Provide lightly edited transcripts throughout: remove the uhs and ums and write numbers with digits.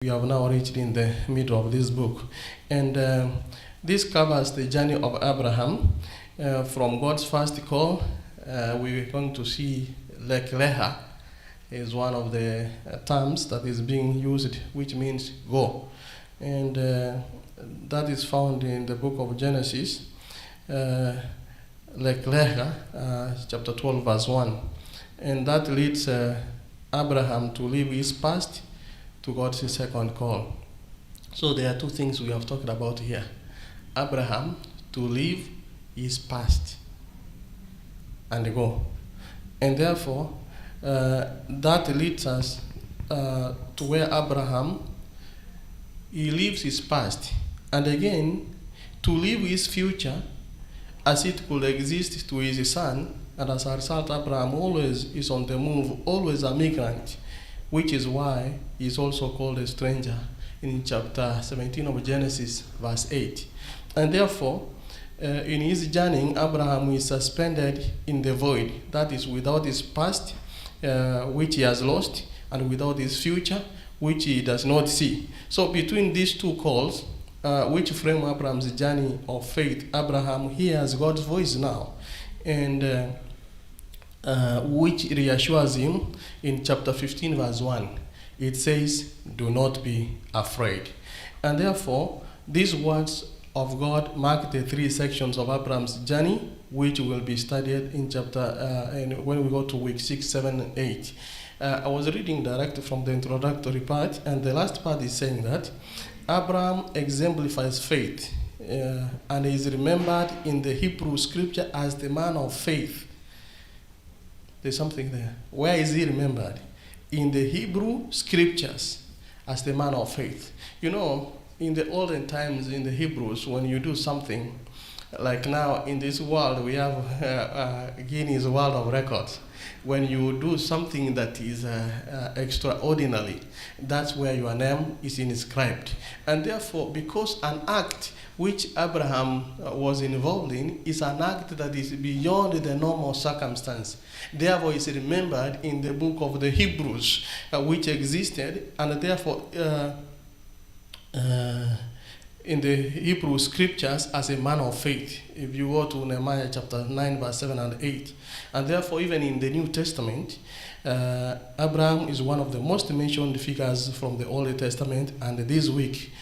We have now reached in the middle of this book. And this covers the journey of Abraham from God's first call. We're going to see Lek Leha is one of the terms that is being used, which means go. And that is found in the book of Genesis, Lek Leha, chapter 12, verse 1. And that leads Abraham to leave his past to God's second call. So there are two things we have talked about here. Abraham to leave his past and go. And therefore, that leads us to where Abraham, he leaves his past. And again, to leave his future as it could exist to his son. And as a result, Abraham always is on the move, always a migrant, which is why he is also called a stranger in chapter 17 of Genesis, verse 8. And therefore, in his journey, Abraham is suspended in the void, that is, without his past, which he has lost, and without his future, which he does not see. So between these two calls, which frame Abraham's journey of faith, Abraham hears God's voice now, and which reassures him in chapter 15, verse 1. It says, do not be afraid. And therefore, these words of God mark the three sections of Abraham's journey, which will be studied in chapter, and when we go to week 6, 7, and 8. I was reading directly from the introductory part, and the last part is saying that Abraham exemplifies faith and is remembered in the Hebrew scripture as the man of faith. There's something there. Where is he remembered? In the Hebrew scriptures as the man of faith. You know, in the olden times in the Hebrews, when you do something, like now in this world, we have Guinness World of Records. When you do something that is extraordinary, that's where your name is inscribed. And therefore, because an act which Abraham was involved in is an act that is beyond the normal circumstance, therefore is remembered in the book of the Hebrews, which existed, and therefore in the Hebrew scriptures as a man of faith. If you go to Nehemiah chapter 9, verse 7 and 8. And therefore, even in the New Testament, Abraham is one of the most mentioned figures from the Old Testament, and this week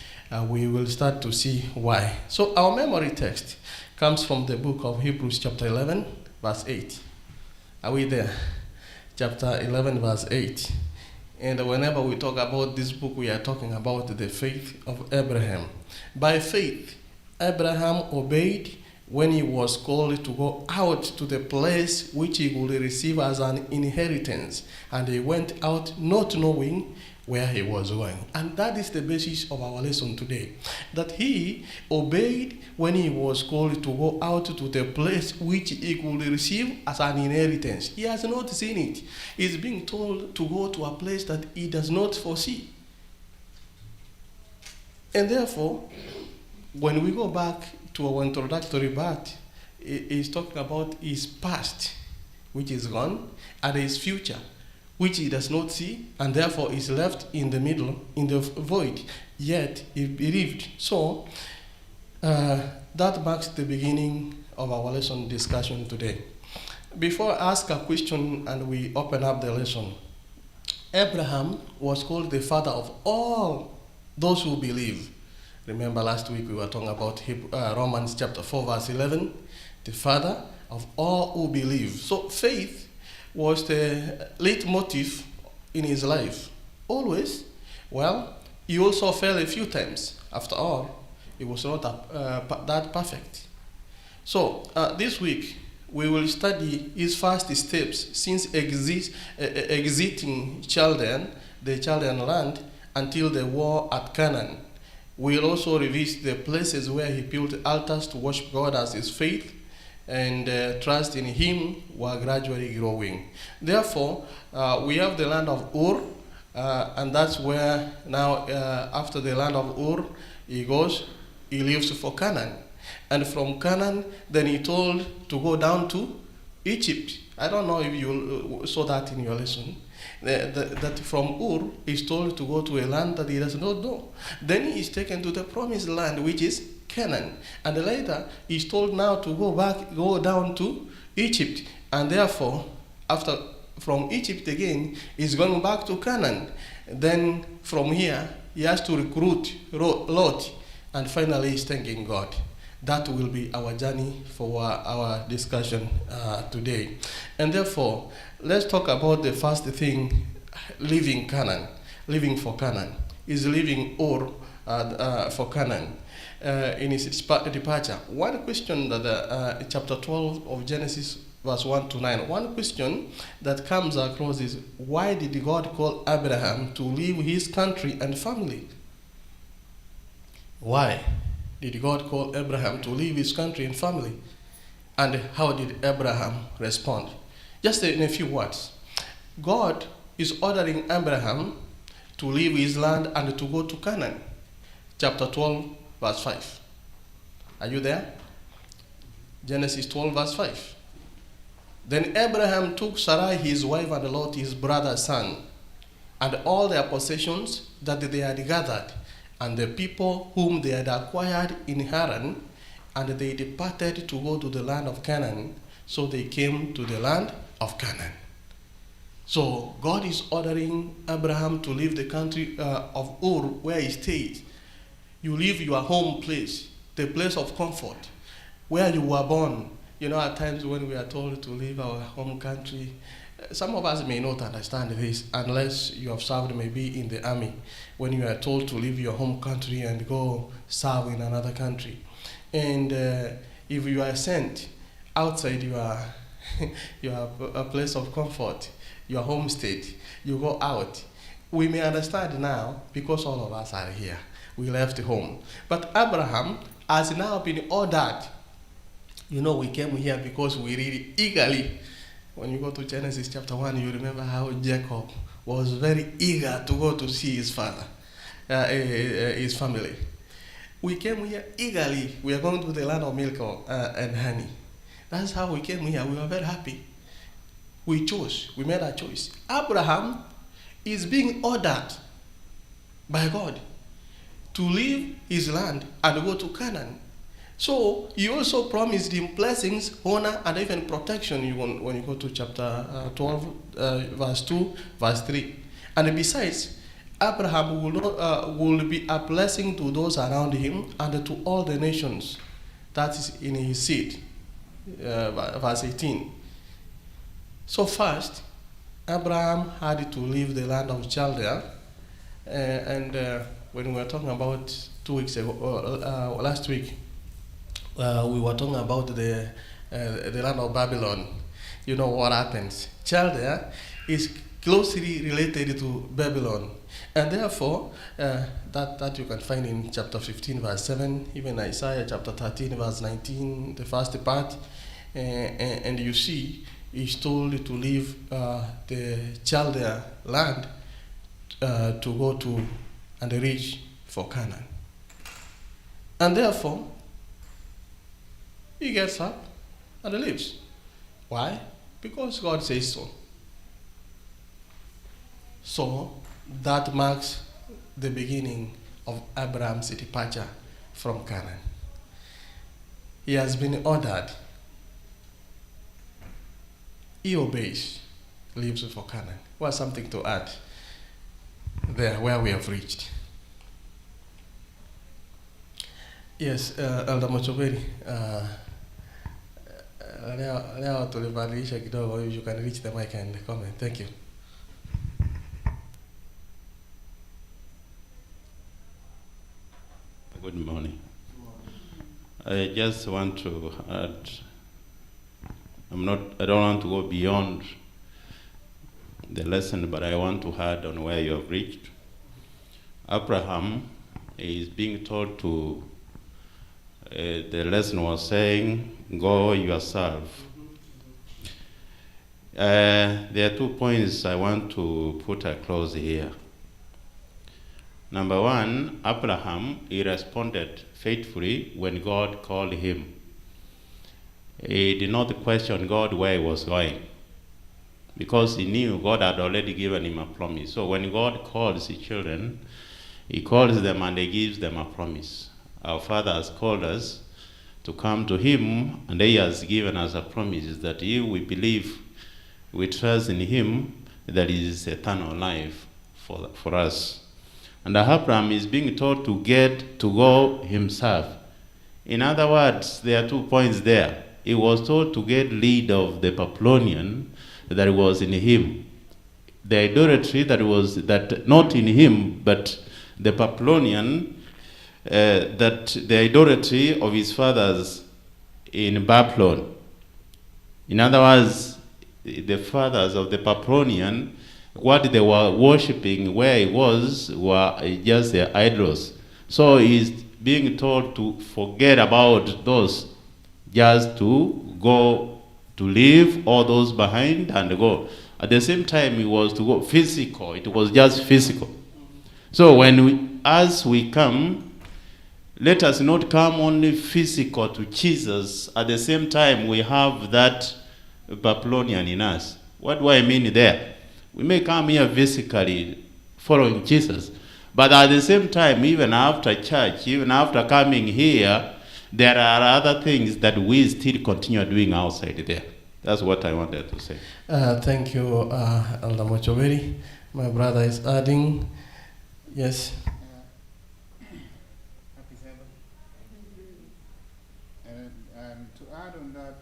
we will start to see why. So our memory text comes from the book of Hebrews chapter 11, verse 8. Are we there? Chapter 11, verse 8. And whenever we talk about this book, we are talking about the faith of Abraham. By faith, Abraham obeyed when he was called to go out to the place which he would receive as an inheritance. And he went out not knowing where he was going. And that is the basis of our lesson today. That he obeyed when he was called to go out to the place which he could receive as an inheritance. He has not seen it. He's being told to go to a place that he does not foresee. And therefore, when we go back to our introductory part, he's talking about his past, which is gone, and his future, which he does not see, and therefore is left in the middle, in the void, yet he believed. So, that marks the beginning of our lesson discussion today. Before I ask a question and we open up the lesson, Abraham was called the father of all those who believe. Remember last week we were talking about Romans chapter 4, verse 11, the father of all who believe. So faith was the leitmotif in his life. Always. Well, he also fell a few times. After all, he was not that perfect. So, this week, we will study his first steps since exiting Chaldea, the Chaldean land, until the war at Canaan. We'll also revisit the places where he built altars to worship God as his faith and trust in him were gradually growing. Therefore, we have the land of Ur, and that's where now, after the land of Ur, he leaves for Canaan. And from Canaan, then he told to go down to Egypt. I don't know if you saw that in your lesson. that from Ur is told to go to a land that he does not know. Then he is taken to the promised land, which is Canaan. And later he is told now to go down to Egypt. And therefore, after from Egypt again, he's going back to Canaan. Then from here, he has to recruit Lot. And finally, he's thanking God. That will be our journey for our discussion today. And therefore, let's talk about the first thing, leaving Canaan. Living for Canaan. Is leaving Ur for Canaan in his departure. One question that chapter 12 of Genesis verse 1 to 9. One question that comes across is, why did God call Abraham to leave his country and family? Why did God call Abraham to leave his country and family? And how did Abraham respond? Just in a few words. God is ordering Abraham to leave his land and to go to Canaan. Chapter 12, verse 5. Are you there? Genesis 12, verse 5. Then Abraham took Sarai his wife and Lot his brother's son, and all their possessions that they had gathered, and the people whom they had acquired in Haran, and they departed to go to the land of Canaan. So they came to the land of Canaan. So God is ordering Abraham to leave the country of Ur, where he stays. You leave your home place, the place of comfort, where you were born. You know, at times when we are told to leave our home country, some of us may not understand this unless you have served maybe in the army, when you are told to leave your home country and go serve in another country. And if you are sent outside your place of comfort, your home state, you go out. We may understand now because all of us are here. We left home. But Abraham has now been ordered. You know, we came here because we read eagerly. When you go to Genesis chapter 1, you remember how Jacob was very eager to go to see his father, his family. We came here eagerly. We are going to the land of milk and honey. That's how we came here. We were very happy. We chose. We made a choice. Abraham is being ordered by God to leave his land and go to Canaan. So he also promised him blessings, honor, and even protection when you go to chapter 12, verse 2, verse 3. And besides, Abraham will be a blessing to those around him and to all the nations. That is in his seed. Verse 18. So first, Abraham had to leave the land of Chaldea. And when we were talking about 2 weeks ago, last week, we were talking about the land of Babylon. You know what happens. Chaldea is closely related to Babylon. And therefore, that you can find in chapter 15, verse 7, even Isaiah chapter 13, verse 19, the first part. And you see, he's told to leave the Chaldea land to go to and reach for Canaan. And therefore, he gets up and leaves. Why? Because God says so. So that marks the beginning of Abraham's departure from Canaan. He has been ordered. He obeys, leaves for Canaan. Well, something to add there where we have reached. Yes, Elder Mochoberi, leo tulibadilisha kidogo. You can reach the mic and comment. Thank you. Good morning. I just want to add, I don't want to go beyond the lesson, but I want to add on where you have reached. Abraham is being told to, the lesson was saying, go yourself. There are 2 points I want to put across here. Number one, Abraham, he responded faithfully when God called him. He did not question God where he was going. because he knew God had already given him a promise. So when God calls his children, he calls them and he gives them a promise. Our Father has called us to come to him, and he has given us a promise that if we believe, we trust in him, there is eternal life for us. And Abraham is being told to go himself. In other words, there are 2 points there. He was told to get rid of the Babylonian that was in him. The idolatry that not in him, but the Babylonian, the idolatry of his fathers in Babylon. In other words, the fathers of the Babylonian, what they were worshipping where he was were just their idols. So he's being told to forget about those, just to go to leave all those behind and go. At the same time, he was to go physical. It was just physical. So as we come, let us not come only physical to Jesus. At the same time, we have that Babylonian in us. What do I mean there? We may come here physically following Jesus, but at the same time, even after church, even after coming here, there are other things that we still continue doing outside there. That's what I wanted to say. Thank you, Elder Mochoberi. My brother is adding. Yes. Happy Sabbath. And to add on that,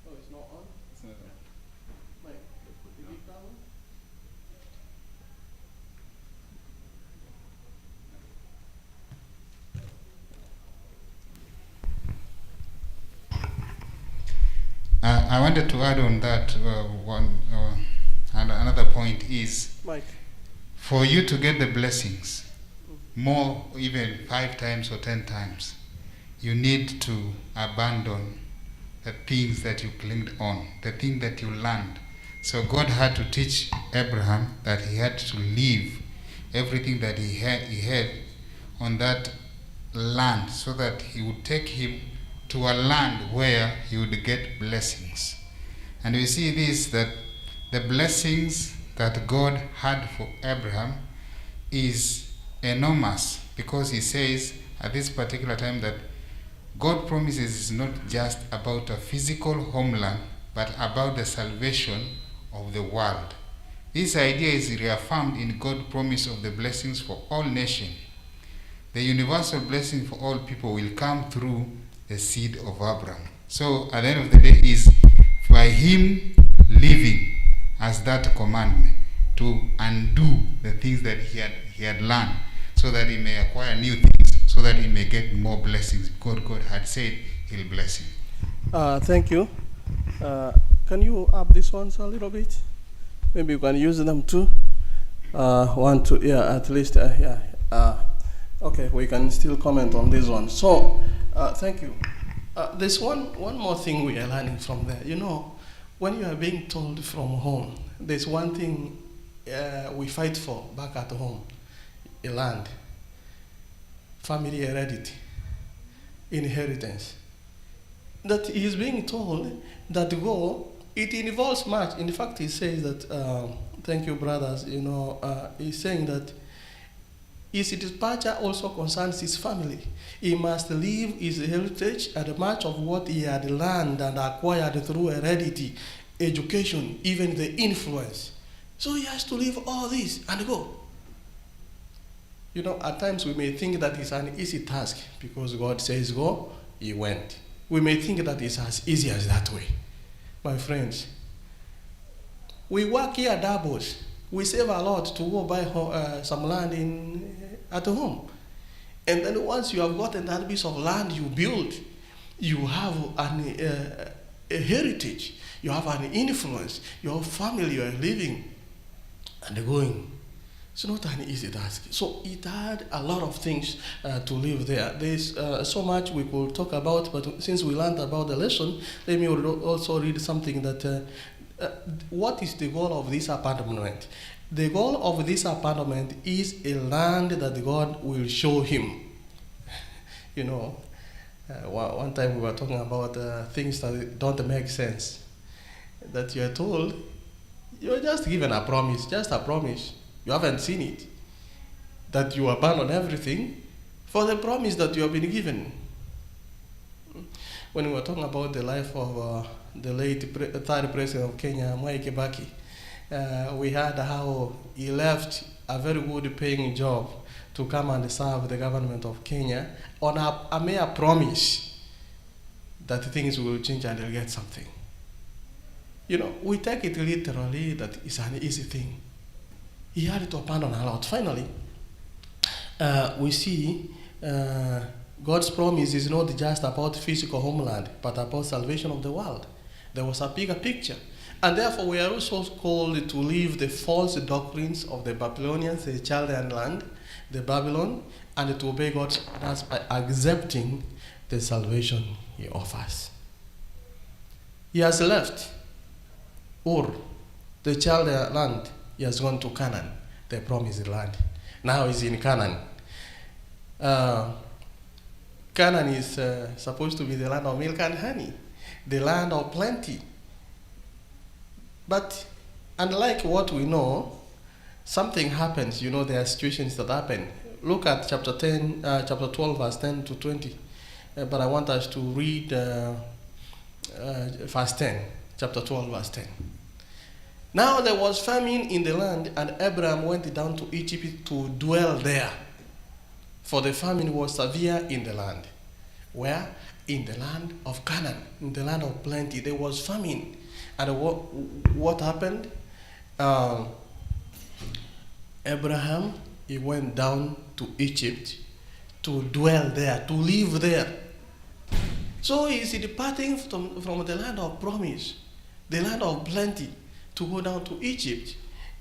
Oh, it's not on? it's not on. Mike, could you leave that one? I wanted to add on that and another point is Mike. for you to get the blessings, more even 5 times or 10 times, you need to abandon the things that you clinged on, the thing that you learned. So God had to teach Abraham that he had to leave everything that he had on that land, so that he would take him to a land where he would get blessings. And we see this, that the blessings that God had for Abraham is enormous, because he says at this particular time that God promises is not just about a physical homeland, but about the salvation of the world. This idea is reaffirmed in God's promise of the blessings for all nations. The universal blessing for all people will come through the seed of Abraham. So at the end of the day is by him living as that commandment to undo the things that he had learned, so that he may acquire new things, so that he may get more blessings. God had said he'll bless him. Thank you. Can you up these ones a little bit? Maybe you can use them too. 1, 2, yeah, at least, yeah. Okay, we can still comment on this one. So, thank you. There's one more thing we are learning from there. You know, when you are being told from home, there's one thing we fight for back at home: a land, family heredity, inheritance. That he is being told that go, it involves much. In fact, he says that, thank you, brothers, you know, he's saying that his departure also concerns his family. He must leave his heritage and much of what he had learned and acquired through heredity, education, even the influence. So he has to leave all this and go. You know, at times we may think that it's an easy task because God says go, he went. We may think that it's as easy as that way. My friends, we work here doubles. We save a lot to go buy some land at home. And then once you have gotten that piece of land you build, you have a heritage, you have an influence, your family, you are living and going. It's not an easy task. So it had a lot of things to live there. There's so much we could talk about, but since we learned about the lesson, let me also read something that what is the goal of this abandonment? The goal of this abandonment is a land that God will show him. You know, one time we were talking about things that don't make sense. That you are told You're just given a promise, just a promise. You haven't seen it. That you abandon everything for the promise that you have been given. When we were talking about the life of the late third president of Kenya, Mwai Kibaki, we heard how he left a very good paying job to come and serve the government of Kenya on a mere promise that things will change and he'll get something. You know, we take it literally that it's an easy thing. He had to abandon a lot. Finally, we see God's promise is not just about physical homeland, but about salvation of the world. There was a bigger picture. And therefore, we are also called to leave the false doctrines of the Babylonians, the Chaldean land, the Babylon, and to obey God's orders by accepting the salvation he offers. He has left Ur, the Chaldean land. He has gone to Canaan, the promised land. Now he's in Canaan. Canaan is supposed to be the land of milk and honey, the land of plenty. But unlike what we know, something happens. You know, there are situations that happen. Look at chapter 12, verse 10 to 20. But I want us to read verse 10, chapter 12, verse 10. Now there was famine in the land, and Abraham went down to Egypt to dwell there. For the famine was severe in the land. Where? In the land of Canaan, in the land of plenty. There was famine. And what happened? Abraham, he went down to Egypt to dwell there, to live there. So he is departing from the land of promise, the land of plenty, to go down to Egypt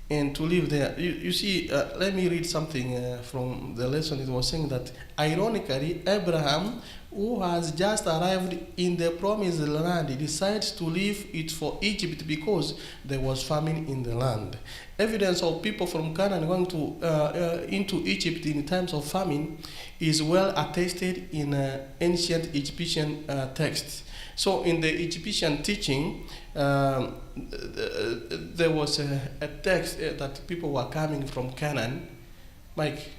and to live there. You see, let me read something from the lesson. It was saying that, ironically, Abraham, who has just arrived in the promised land, he decides to leave it for Egypt because there was famine in the land. Evidence of people from Canaan going into Egypt in times of famine is well attested in ancient Egyptian texts. So in the Egyptian teaching, there was a text that people were coming from Canaan. Mike,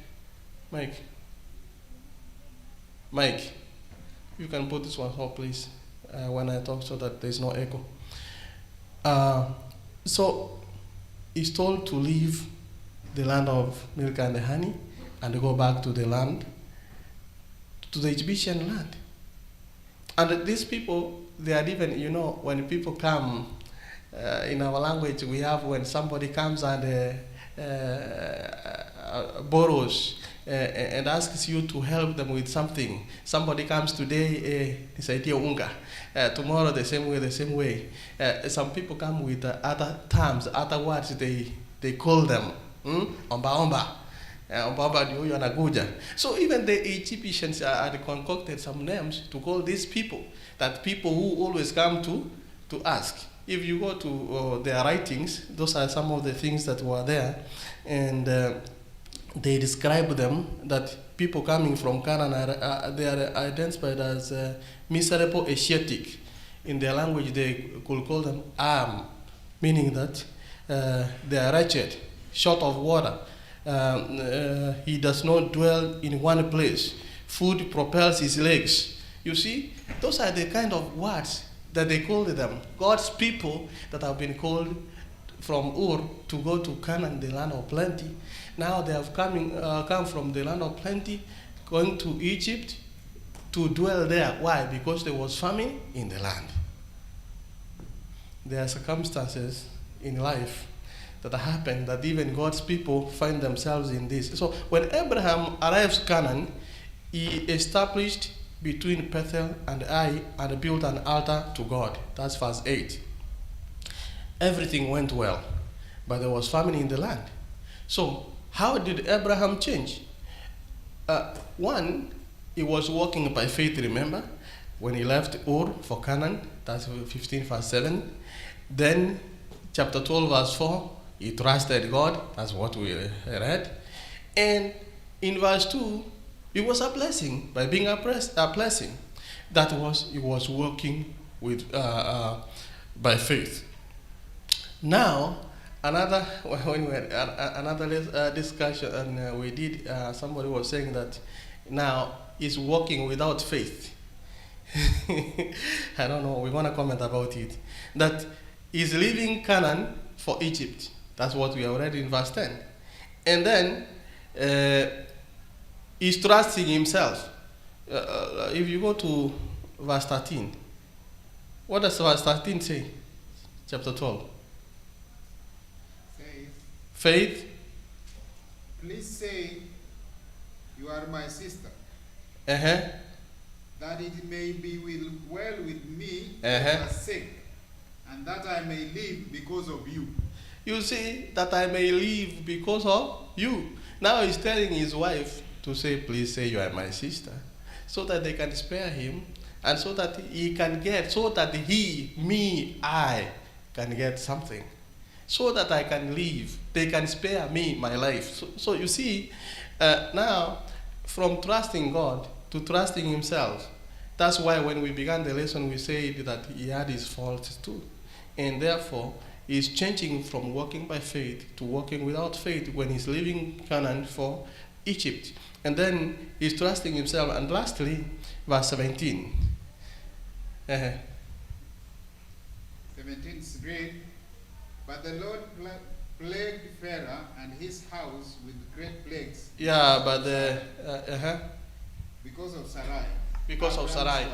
you can put this one up, please, when I talk so that there's no echo. So he's told to leave the land of milk and honey and go back to the land, to the Egyptian land. And these people, they are even, you know, when people come, in our language we have when somebody comes and borrows and asks you to help them with something. Somebody comes today, nisaidia unga. Tomorrow the same way. Some people come with other terms, other words they call them. Omba omba. Omba ndio huyo anakuja. So even the Egyptians had concocted some names to call these people, that people who always come to ask. If you go to their writings, those are some of the things that were there, and they describe them that people coming from Canaan they are identified as miserable Asiatic. In their language, they could call them meaning that they are wretched, short of water. He does not dwell in one place. Food propels his legs. You see, those are the kind of words that they called them. God's people that have been called from Ur to go to Canaan, the land of plenty. Now they have come from the land of plenty, going to Egypt to dwell there. Why? Because there was famine in the land. There are circumstances in life that happen that even God's people find themselves in this. So when Abraham arrives Canaan, he established between Bethel and Ai and built an altar to God. That's verse 8. Everything went well, but there was famine in the land. So how did Abraham change? One, he was walking by faith, remember? When he left Ur for Canaan, that's 15 verse 7. Then chapter 12 verse 4, he trusted God, that's what we read. And in verse 2, it was a blessing, by being a blessing. That was, he was walking with by faith. Now, Another when we had another discussion, and we did. Somebody was saying that now is walking without faith. I don't know. We want to comment about it. That is leaving Canaan for Egypt. That's what we are read in verse 10. And then he's trusting himself. If you go to verse 13, what does verse 13 say? Chapter 12. Faith. Please say, you are my sister, Uh-huh. that it may be well with me for Uh-huh. your sake, and that I may live because of you. You see, that I may live because of you. Now he's telling his wife to say, please say you are my sister, so that they can spare him, and so that he can get, so that I can get something, so that I can live. They can spare me my life. So you see, now, from trusting God to trusting himself, that's why when we began the lesson, we said that he had his faults too. And therefore, he's changing from walking by faith to walking without faith when he's leaving Canaan for Egypt. And then he's trusting himself. And lastly, verse 17. 17 read, but the Lord plagued Pharaoh and his house with great plagues. Yeah, but because of Sarai. Because of Sarai.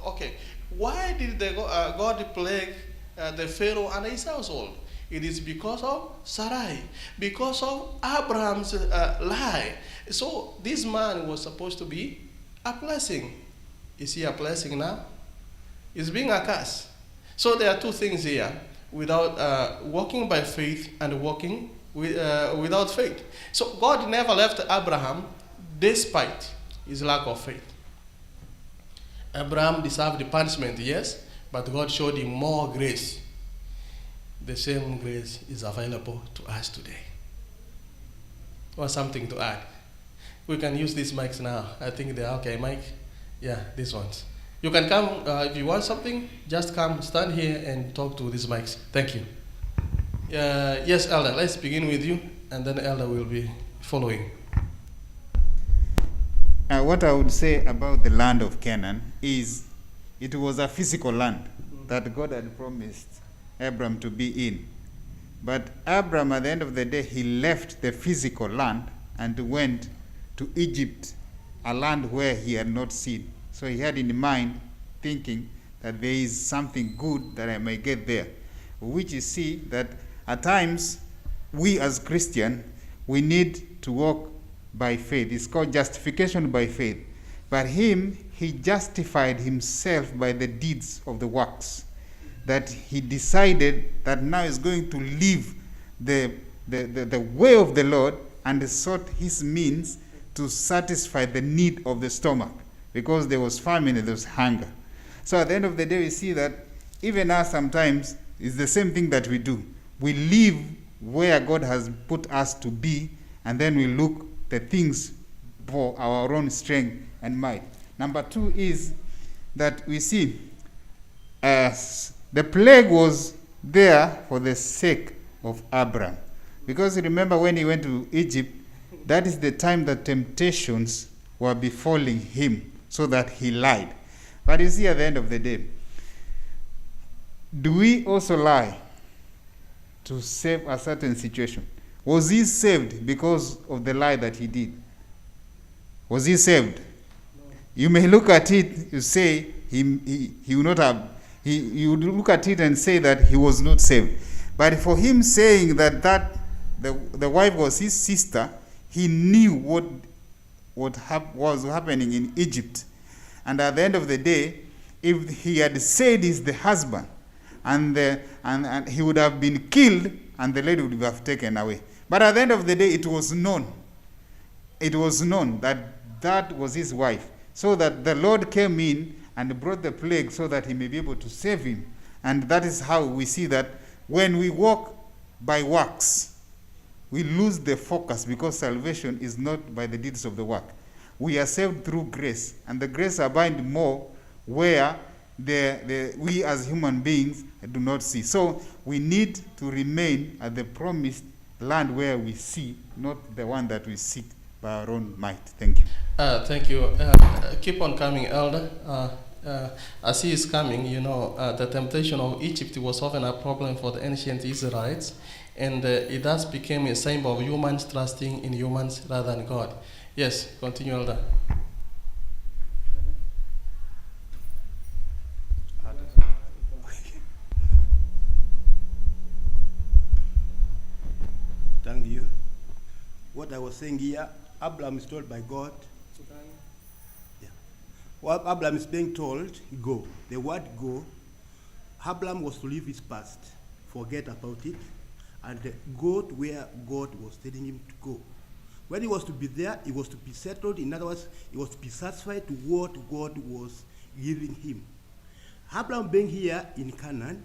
Okay. Why did God plague the Pharaoh and his household? It is because of Sarai, because of Abraham's lie. So this man was supposed to be a blessing. Is he a blessing now? He's being a curse. So there are two things here: without walking by faith and walking without faith. So God never left Abraham despite his lack of faith. Abraham deserved the punishment, yes, but God showed him more grace. The same grace is available to us today. Or something to add? We can use these mics now. I think they're okay, Mike. Yeah, these ones. You can come, if you want something, just come, stand here and talk to these mics. Thank you. Yes, Elder, let's begin with you, and then Elder will be following. What I would say about the land of Canaan is it was a physical land that God had promised Abram to be in. But Abram, at the end of the day, he left the physical land and went to Egypt, a land where he had not seen. So he had in mind, thinking that there is something good that I may get there. Which you see that at times, we as Christians, we need to walk by faith. It's called justification by faith. But he justified himself by the deeds of the works. That he decided that now he's going to live the way of the Lord, and sought his means to satisfy the need of the stomach, because there was famine and there was hunger. So at the end of the day, we see that even us sometimes it's the same thing that we do. We live where God has put us to be, and then we look the things for our own strength and might. Number two is that we see the plague was there for the sake of Abraham. Because remember, when he went to Egypt, that is the time that temptations were befalling him, so that he lied. But you see, at the end of the day, do we also lie to save a certain situation? Was he saved because of the lie that he did? Was he saved? No. You may look at it, you say he would not have. You would look at it and say that he was not saved. But for him saying that the wife was his sister, he knew what was happening in Egypt. And at the end of the day, if he had said he's the husband, and he would have been killed, and the lady would have taken away. But at the end of the day, it was known. It was known that was his wife. So that the Lord came in and brought the plague so that he may be able to save him. And that is how we see that when we walk by works, we lose the focus, because salvation is not by the deeds of the work. We are saved through grace, and the grace abounds more where we as human beings do not see. So we need to remain at the promised land where we see, not the one that we seek by our own might. Thank you. Thank you. Keep on coming, Elder. As he is coming, the temptation of Egypt was often a problem for the ancient Israelites, and it thus became a symbol of humans trusting in humans rather than God. Yes, continue, Elder. Thank you. What I was saying here, Abraham is told by God. Yeah. Well, Abraham is being told, go. The word go, Abraham was to leave his past, forget about it, and go to where God was telling him to go. When he was to be there, he was to be settled. In other words, he was to be satisfied to what God was giving him. Abraham being here in Canaan,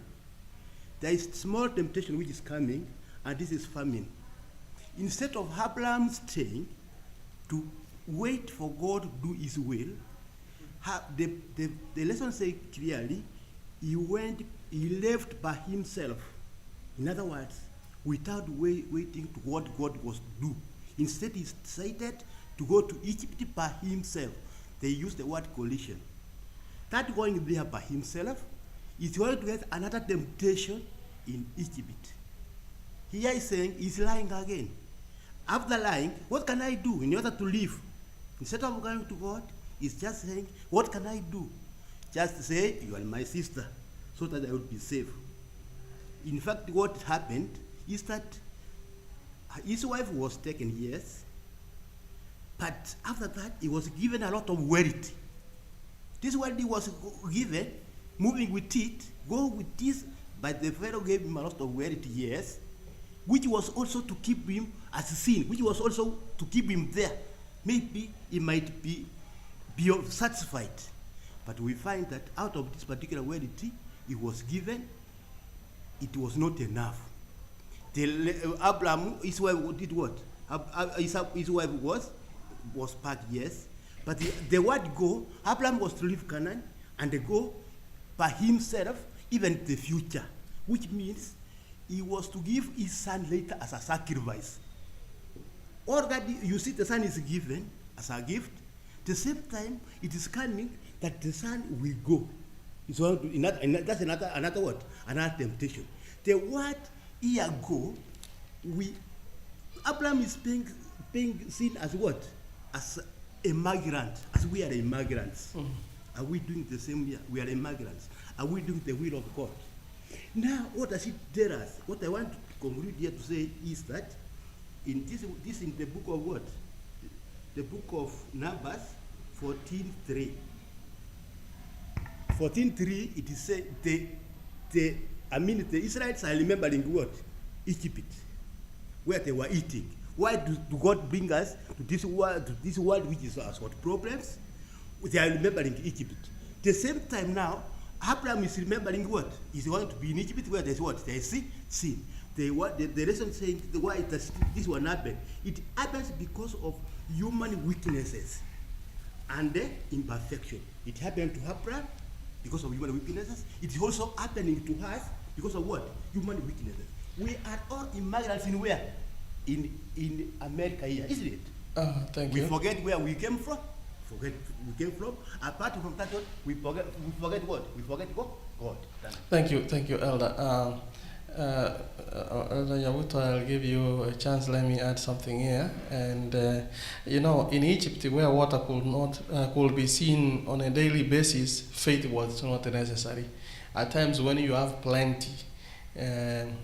there is small temptation which is coming, and this is famine. Instead of Abraham staying to wait for God to do his will, the lesson says clearly, he left by himself. In other words, without waiting to what God was to do. Instead, he decided to go to Egypt by himself. They use the word collision. That going there by himself is going to get another temptation in Egypt. Here he's saying he's lying again. After lying, what can I do in order to live? Instead of going to God, he's just saying, what can I do? Just say, you are my sister, so that I will be safe. In fact, what happened is that his wife was taken, yes, but after that, he was given a lot of wealth. This wealth he was given, moving with it, go with this, but the Pharaoh gave him a lot of wealth, yes, which was also to keep him as a sin, which was also to keep him there. Maybe he might be satisfied. But we find that out of this particular wealth he was given, it was not enough. Abraham, his wife did what? His wife was packed, yes. But the word go, Abraham was to leave Canaan and go by himself, even the future, which means he was to give his son later as a sacrifice. Or that you see the son is given as a gift. At the same time, it is coming that the son will go. That's another word, another temptation. The word here go, Abraham is being seen as what? As a migrant, as we are immigrants. Are we doing the same here? We are immigrants. Are we doing the will of God? Now, what does it tell us? What I want to conclude here to say is that in this in the book of what? The book of Numbers 14:3. 14:3, it is said the Israelites are remembering what? Egypt, where they were eating. Why do God bring us to this world which is has got problems? They are remembering Egypt. At the same time now, Abraham is remembering what? He's going to be in Egypt where there's what? There's sin. The lesson saying why this one happened. It happens because of human weaknesses and imperfection. It happened to Abraham because of human weaknesses. It is also happening to us because of what? Human weaknesses. We are all immigrants in where? In America here, isn't it? Thank you. We forget where we came from. Apart from that, we forget what? We forget God. Thank you, Elder. Elder Yabuto, I'll give you a chance. Let me add something here. And in Egypt, where water could be seen on a daily basis, faith was not necessary. At times, when you have plenty,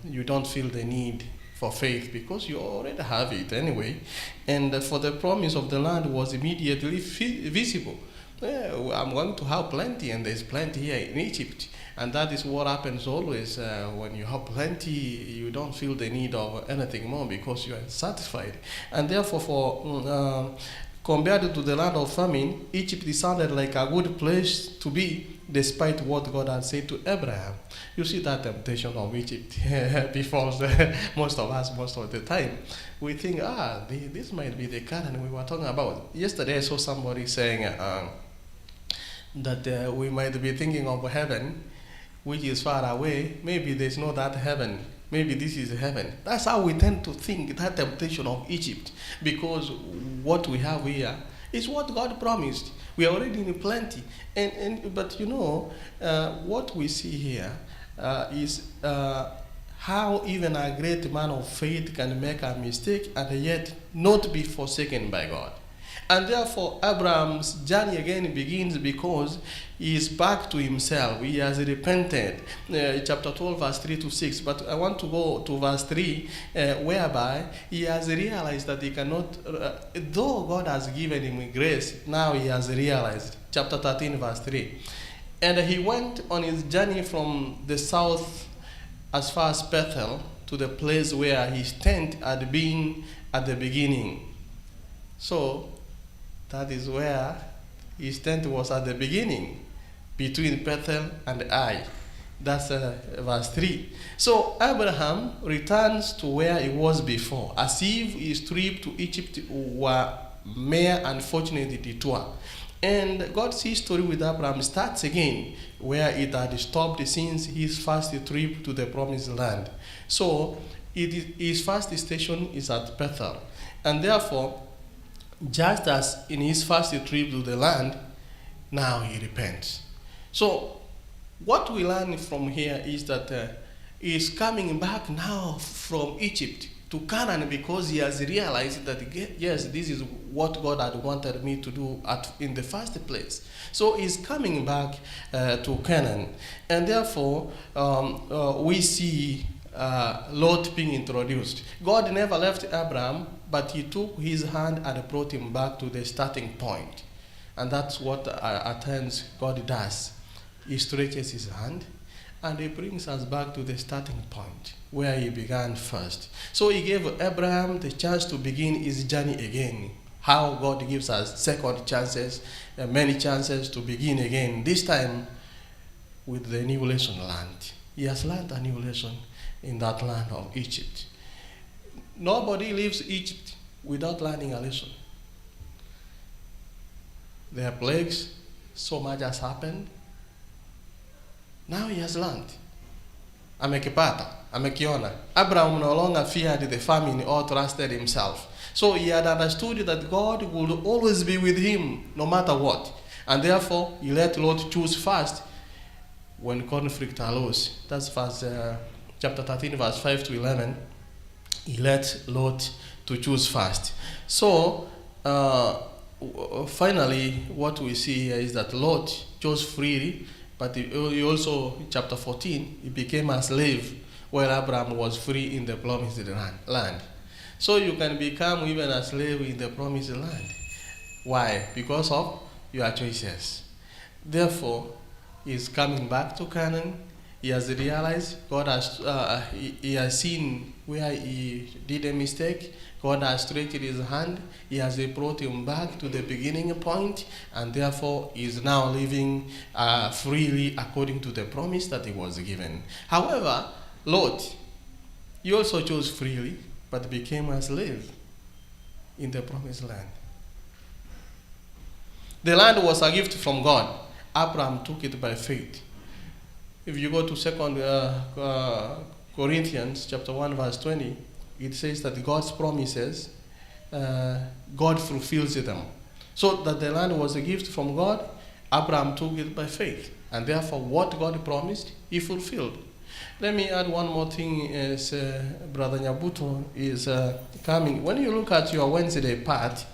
you don't feel the need for faith because you already have it anyway. And for the promise of the land was immediately visible. I'm going to have plenty, and there's plenty here in Egypt. And that is what happens always. When you have plenty, you don't feel the need of anything more because you are satisfied. And therefore, compared to the land of famine, Egypt sounded like a good place to be, despite what God had said to Abraham. You see that temptation of Egypt befalls most of us most of the time. We think, this might be the Canaan we were talking about. Yesterday I saw somebody saying, that we might be thinking of heaven, which is far away. Maybe there's no that heaven. Maybe this is heaven. That's how we tend to think, that temptation of Egypt, because what we have here is what God promised. We are already in plenty. But what we see here is how even a great man of faith can make a mistake and yet not be forsaken by God. And therefore, Abraham's journey again begins because he is back to himself. He has repented. Chapter 12, verse 3 to 6. But I want to go to verse 3, whereby he has realized that he cannot, though God has given him grace, now he has realized. Chapter 13, verse 3. And he went on his journey from the south as far as Bethel to the place where his tent had been at the beginning. So, that is where his tent was at the beginning, between Bethel and Ai. That's verse 3. So Abraham returns to where he was before, as if his trip to Egypt were mere unfortunate detour. And God's history with Abraham starts again where it had stopped since his first trip to the promised land. So his first station is at Bethel. And therefore, just as in his first trip to the land, now he repents. So, what we learn from here is that he is coming back now from Egypt to Canaan because he has realized that, yes, this is what God had wanted me to do in the first place. So, he's coming back to Canaan. And therefore, we see Lot being introduced. God never left Abraham, but he took his hand and brought him back to the starting point. And that's what at times God does. He stretches his hand and he brings us back to the starting point where he began first. So he gave Abraham the chance to begin his journey again. How God gives us second chances, many chances to begin again. This time with the new lesson learned. He has learned a new lesson in that land of Egypt. Nobody leaves Egypt without learning a lesson. There are plagues, so much has happened. Now he has learned. Amekipata, amekiona. Abraham no longer feared the famine or trusted himself. So he had understood that God would always be with him no matter what. And therefore, he let Lot choose first when conflict arose. That's chapter 13, verse 5 to 11. He let Lot to choose first. So, finally, what we see here is that Lot chose freely, but he also, chapter 14, he became a slave while Abraham was free in the promised land. So you can become even a slave in the promised land. Why? Because of your choices. Therefore, he's coming back to Canaan. He has realized God has, he has seen where he did a mistake. God has stretched his hand. He has brought him back to the beginning point, and therefore he is now living freely according to the promise that he was given. However, Lot, he also chose freely, but became a slave in the promised land. The land was a gift from God. Abraham took it by faith. If you go to 2 Corinthians chapter 1, verse 20, it says that God's promises, God fulfills them. So that the land was a gift from God, Abraham took it by faith. And therefore, what God promised, he fulfilled. Let me add one more thing as Brother Nyabuto is coming. When you look at your Wednesday part,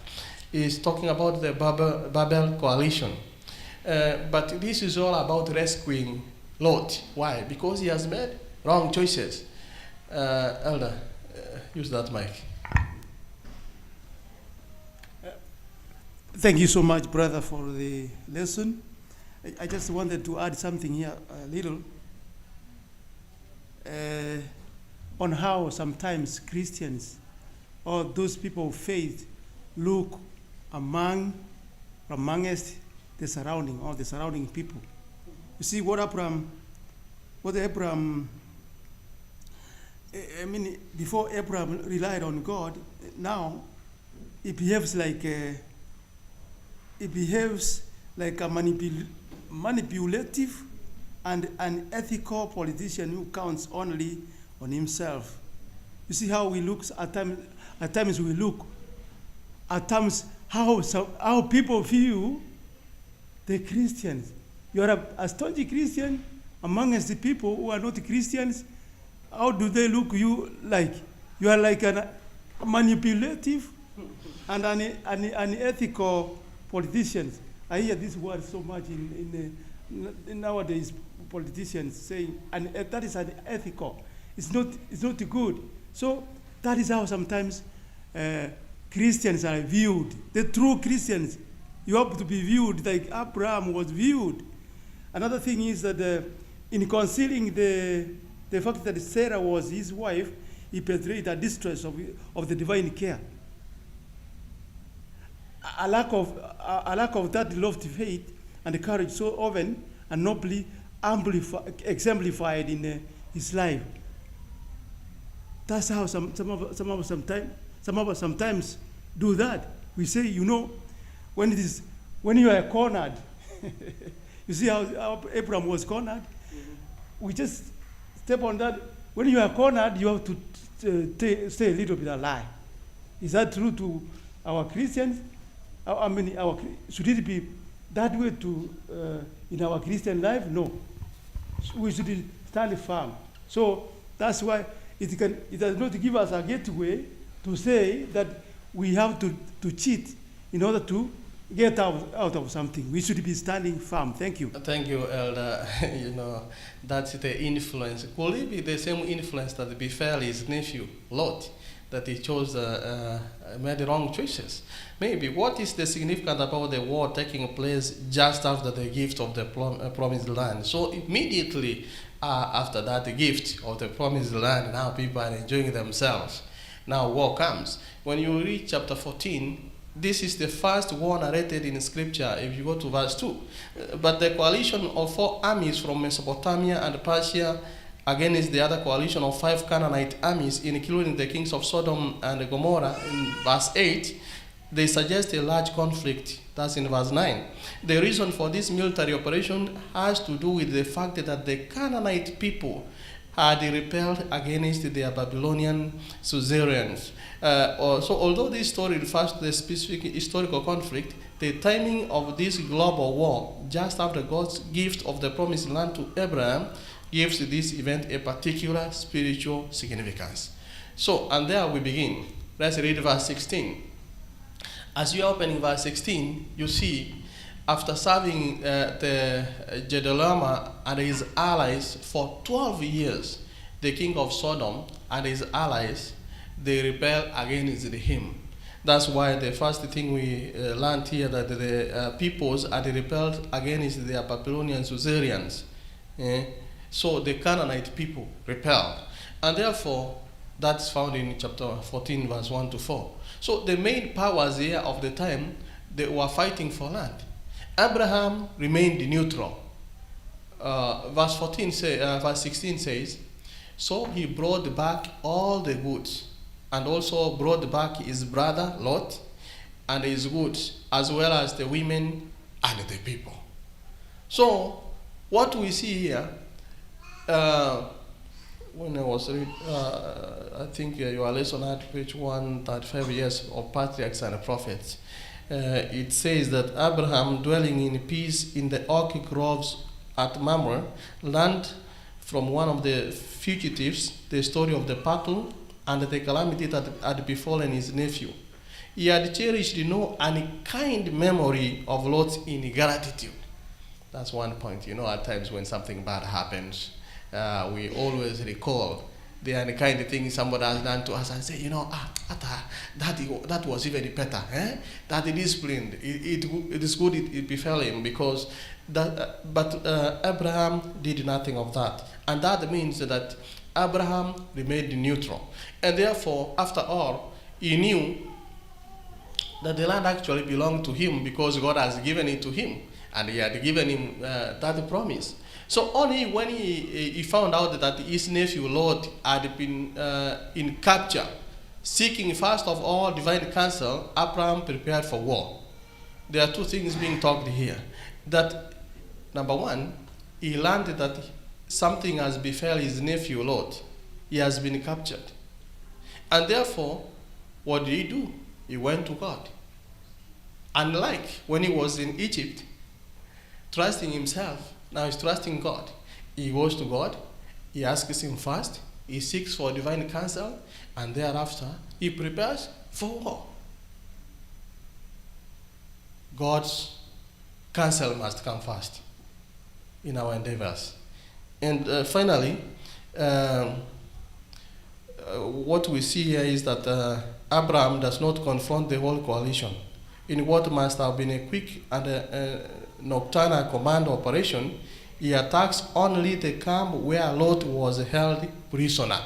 he's talking about the Babel coalition. But this is all about rescuing Lot. Why? Because he has made wrong choices. Elder, use that mic. Thank you so much, brother, for the lesson. I just wanted to add something here a little on how sometimes Christians or those people of faith look amongst the surrounding people. You see what Abraham, before Abraham relied on God, now it behaves like a manipulative and an ethical politician who counts only on himself. You see how we look at times. At times we look. At times how people view the Christians. You are a staunch Christian amongst the people who are not Christians. How do they look you like? You are like a manipulative and an ethical politician. I hear this word so much in nowadays politicians saying, and that is unethical. It's not good. So that is how sometimes Christians are viewed. The true Christians, you have to be viewed like Abraham was viewed. Another thing is that in concealing the fact that Sarah was his wife, he portrayed the distress of the divine care. A lack of that lofty faith and courage so often and nobly exemplified in his life. That's how some of us sometimes do that. We say, when you are cornered, you see how Abraham was cornered. We just step on that. When you are cornered, you have to stay a little bit alive. Is that true to our Christians? Should it be that way in our Christian life? No. We should stand firm. So that's why it does not give us a gateway to say that we have to cheat in order to get out of something. We should be standing firm. Thank you. Thank you, Elder. That's the influence. Could it be the same influence that befell his nephew, Lot, that he chose, made the wrong choices? Maybe. What is the significance about the war taking place just after the gift of the promised land? So immediately after that, the gift of the promised land, now people are enjoying themselves. Now war comes. When you read chapter 14, this is the first war narrated in Scripture, if you go to verse 2. But the coalition of 4 armies from Mesopotamia and Persia against the other coalition of 5 Canaanite armies, including the kings of Sodom and Gomorrah, in verse 8, they suggest a large conflict. That's in verse 9. The reason for this military operation has to do with the fact that the Canaanite people had rebelled against their Babylonian suzerains. So although this story refers to the specific historical conflict, the timing of this global war, just after God's gift of the promised land to Abraham, gives this event a particular spiritual significance. So, and there we begin. Let's read verse 16. As you are opening verse 16, you see, after serving the Gedolama and his allies for 12 years, the king of Sodom and his allies, they rebel against him. That's why the first thing we learned here, that the peoples had rebelled against their Babylonian suzerains. So the Canaanite people rebelled. And therefore, that's found in chapter 14, verse 1 to 4. So the main powers here of the time, they were fighting for land. Abraham remained neutral. Verse 16 says, so he brought back all the goods, and also brought back his brother Lot and his goods, as well as the women and the people. So what we see here, when I was reading, I think your lesson at page 135 years of patriarchs and prophets, it says that Abraham, dwelling in peace in the oak groves at Mamre, learned from one of the fugitives the story of the battle and the calamity that had befallen his nephew. He had cherished no unkind memory of Lot's ingratitude. That's one point. At times when something bad happens, we always recall the unkind thing somebody has done to us and say, that was even better. That he disciplined. It is good it befell him because that. But Abraham did nothing of that, and that means that Abraham remained neutral, and therefore, after all, he knew that the land actually belonged to him because God has given it to him, and he had given him that promise. So only when he found out that his nephew Lot had been in capture, seeking first of all divine counsel, Abraham prepared for war. There are two things being talked here. That Number one, he learned that something has befell his nephew Lot. He has been captured. And therefore, what did he do? He went to God. Unlike when he was in Egypt, trusting himself, now he's trusting God. He goes to God, he asks him first, he seeks for divine counsel, and thereafter he prepares for war. God's counsel must come first in our endeavors. And finally, what we see here is that Abraham does not confront the whole coalition. In what must have been a quick and nocturnal command operation, he attacks only the camp where Lot was held prisoner.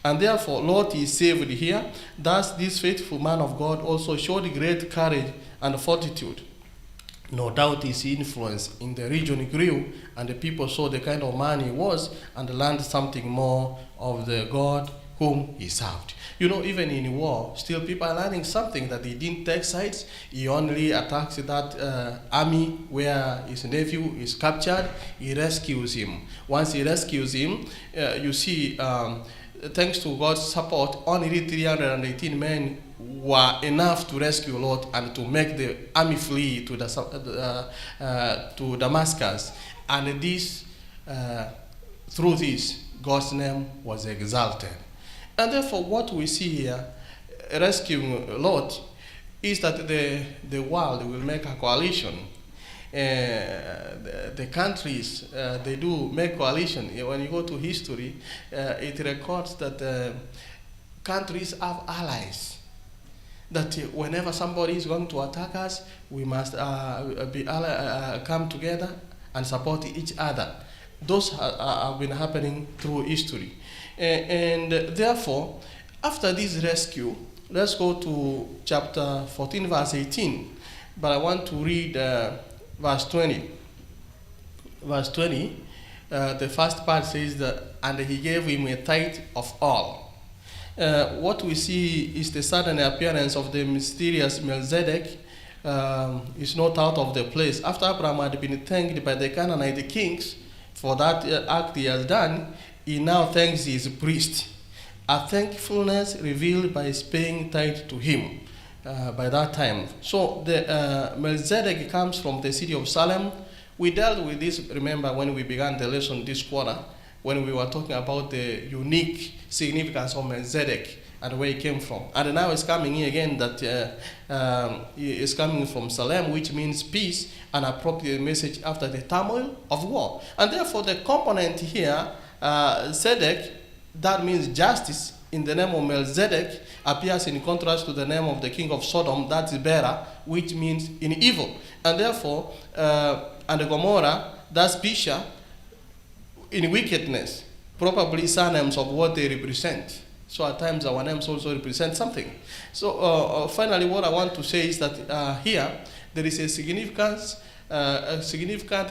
And therefore, Lot is saved here. Thus, this faithful man of God also showed great courage and fortitude. No doubt his influence in the region grew, and the people saw the kind of man he was and learned something more of the God whom he served. You know, even in war, still people are learning something, that he didn't take sides. He only attacks that army where his nephew is captured. He rescues him. Once he rescues him, you see, thanks to God's support, only 318 men were enough to rescue Lot and to make the army flee to Damascus. And this, through this, God's name was exalted. And therefore, what we see here, rescuing Lot, is that the world will make a coalition. The countries, they do make coalition. When you go to history, it records that countries have allies. That whenever somebody is going to attack us, we must come together and support each other. Those have been happening through history. And therefore, after this rescue, let's go to chapter 14, verse 18. But I want to read verse 20. Verse 20, the first part says that, and he gave him a tithe of all. What we see is the sudden appearance of the mysterious Melchizedek is not out of the place. After Abraham had been thanked by the Canaanite kings for that act he has done, he now thanks his priest. A thankfulness revealed by his paying tithe to him by that time. So the Melchizedek comes from the city of Salem. We dealt with this, remember, when we began the lesson this quarter, when we were talking about the unique significance of Melchizedek and where he came from. And now it's coming in again that he is coming from Salem, which means peace, an appropriate message after the turmoil of war. And therefore the component here, Zedek, that means justice, in the name of Melchizedek, appears in contrast to the name of the king of Sodom, that's Bera, which means in evil. And therefore, and Gomorrah, that's Persia, in wickedness, probably surnames of what they represent. So at times our names also represent something. So finally, what I want to say is that here there is a significant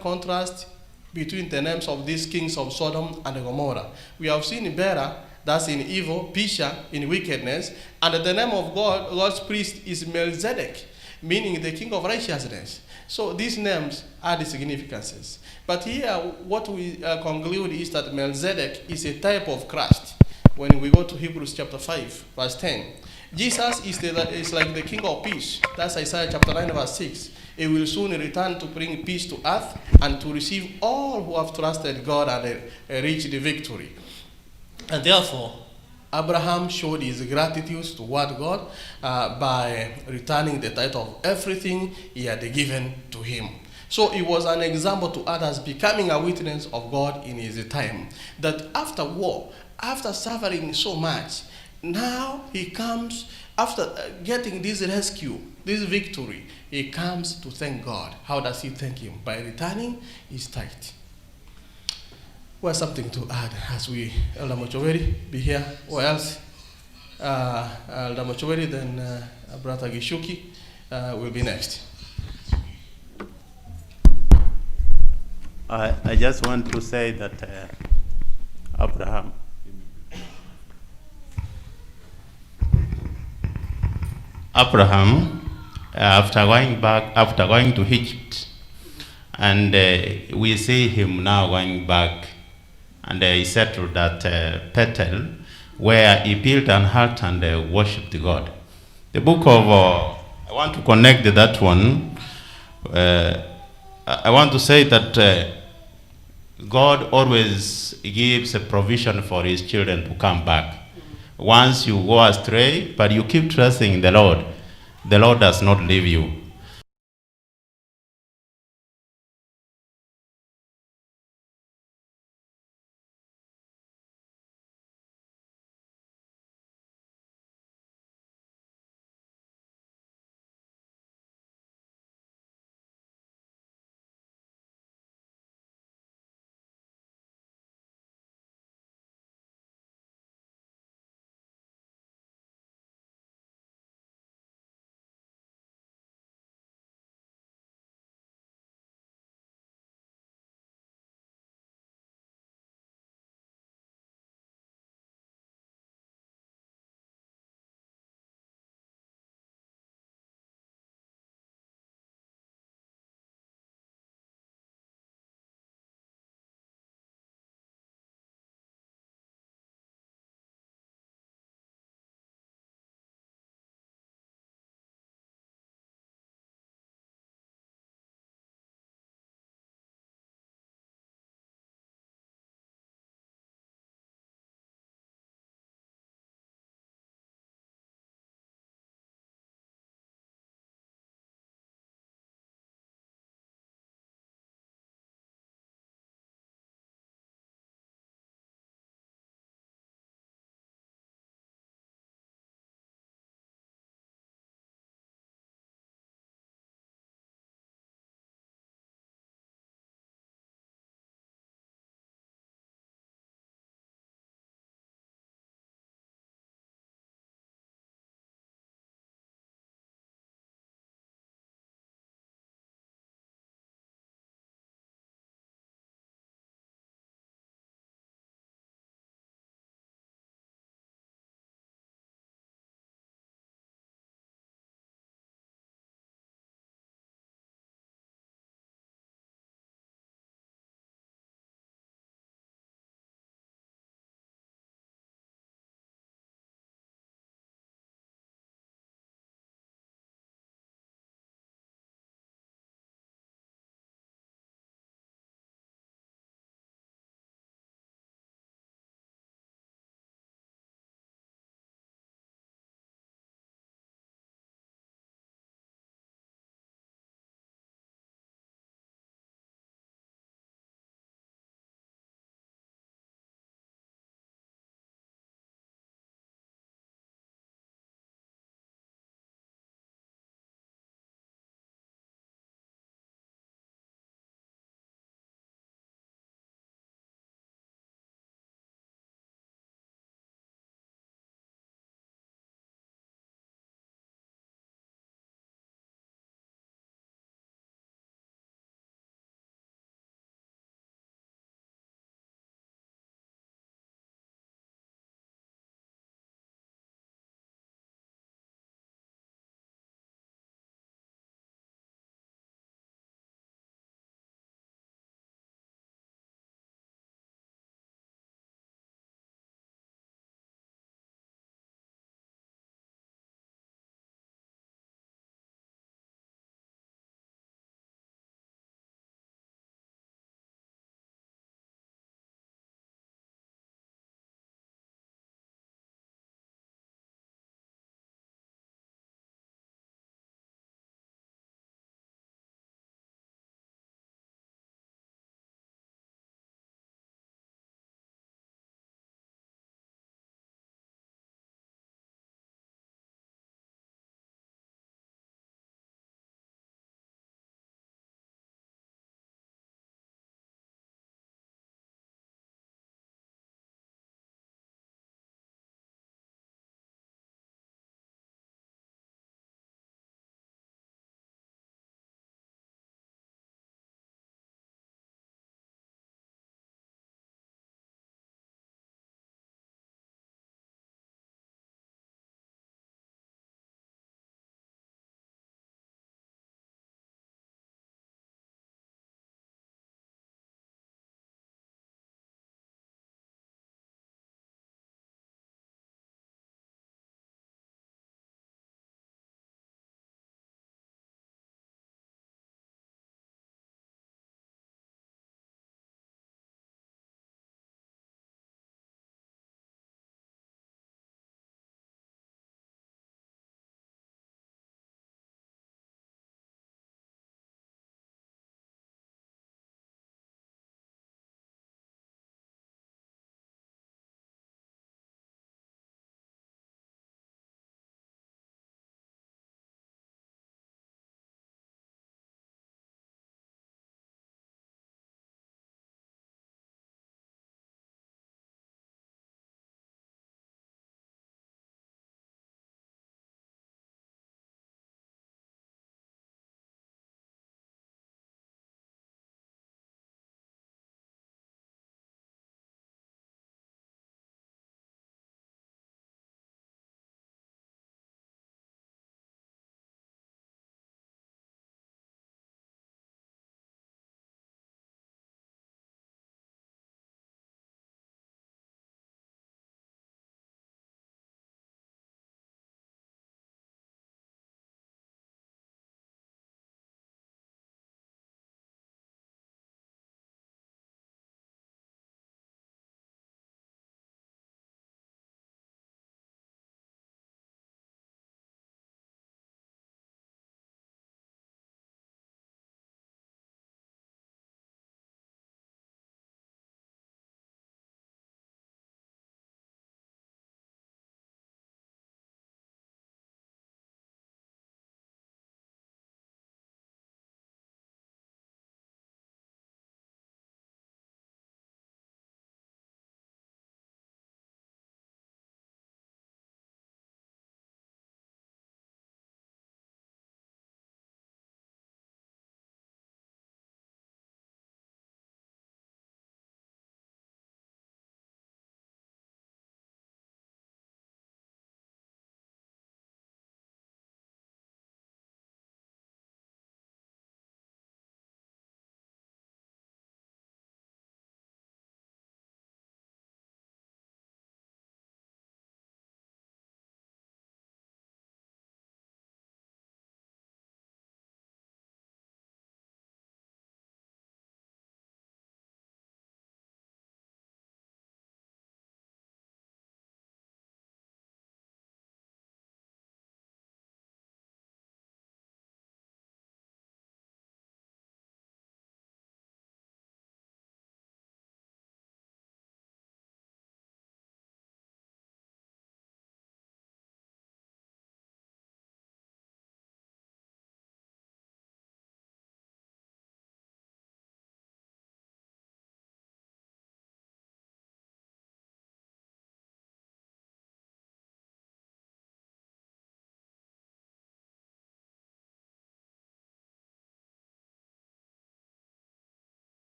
contrast between the names of these kings of Sodom and Gomorrah. We have seen Bera, that's in evil, Persia in wickedness, and the name of God's priest is Melchizedek, meaning the king of righteousness. So these names are the significances. But here, what we conclude is that Melchizedek is a type of Christ. When we go to Hebrews chapter 5, verse 10, Jesus is like the king of peace. That's Isaiah chapter 9, verse 6. He will soon return to bring peace to earth and to receive all who have trusted God and reach the victory. And therefore, Abraham showed his gratitude toward God by returning the tithe of everything he had given to him. So he was an example to others, becoming a witness of God in his time. That after war, after suffering so much, now he comes, after getting this rescue, this victory, he comes to thank God. How does he thank him? By returning his tithe. Well, something to add as we, Elder Mochoweri, be here, or else Elder Mochoweri, then Brother Gishuki will be next. I just want to say that Abraham, after going to Egypt And we see him now going back, and he settled at Bethel, where he built an altar and worshipped God. The book of, I want to connect that one. I want to say that God always gives a provision for his children to come back. Once you go astray, but you keep trusting in the Lord does not leave you.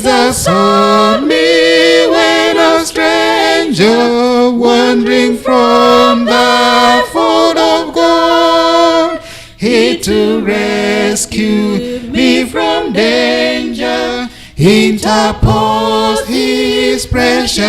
Jesus sought me when a stranger, wandering from the fold of God. He to rescue me from danger, interposed his precious